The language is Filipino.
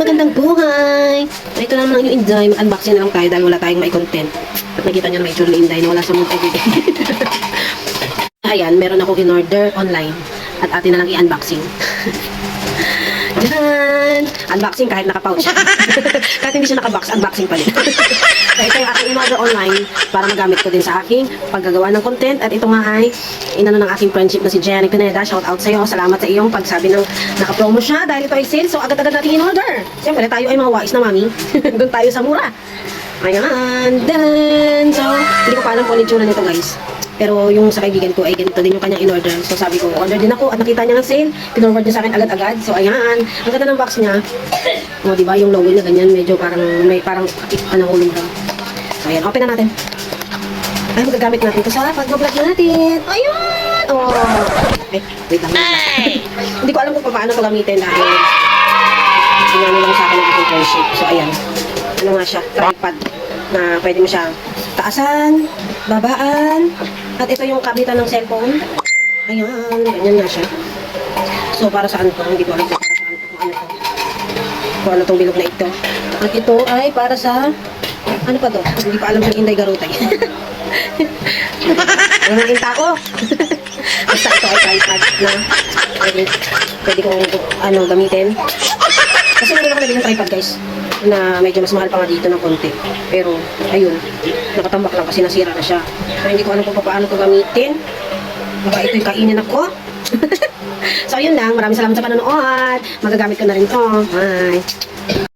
magandang buhay! Ito na naman yung Inday. Mag-unboxing na lang tayo dahil wala tayong may content. At nakita nyo na may itsura ni Inday na wala sa mood everyday. Ayan, meron ako in-order online. At atin na lang i-unboxing. Diyan! Unboxing kahit naka-pouch. Kahit hindi siya naka-box, unboxing pa rin. So, ito yung aking in-order online para magamit ko din sa aking paggagawa ng content. At ito nga ay inano ng aking friendship na si Jenny Pineda. Shout out sa iyo. Salamat sa iyong pagsabi ng naka-promo siya dahil ito ay sale. So agad-agad natin in-order. Siyempre tayo ay mga wais na mami. Doon tayo sa mura. Ayan. Then, so hindi ko pa alam kung ano yung tsura nito guys. Pero yung sa kaibigan ko ay ganito din yung kanyang in-order. So sabi ko, order din ako at nakita niya ng sale. Pinorward niya sa akin agad-agad. So ayan, ang ganda ng box niya. O diba, yung logo na ganyan, medyo parang may parang anong hologram. So ayan, open na natin. Ay, magagamit natin ito sa pag-vlog natin. Ayun! Oh. Wait lang. Hindi ko alam kung paano ito gamitin dahil sinano lang sa akin ng aking friendship. So ayan, ano nga siya, tripod na pwede mo siya taasan, babaan, at ito yung kabitan ng cellphone. Ayan, ganyan nga siya. So, para saan to? Hindi ko alam kung para saan to. Kung ano to. Kung ano tong bilog na ito. At ito ay para sa, ano pa to? Hindi ko alam kung Inday Garutay. Ano naging tao? Basta ito ay tripod na pwede kong gamitin. Kasi meron ako nabili ng tripod guys na medyo mas mahal pa nga dito ng konti. Pero, ayun, nakatambak lang kasi nasira na siya. So, hindi ko alam kung paano ko gamitin. Baka ito yung kainin ako. So, ayun lang. Maraming salamat sa panonood. Magagamit ko na rin to. Bye!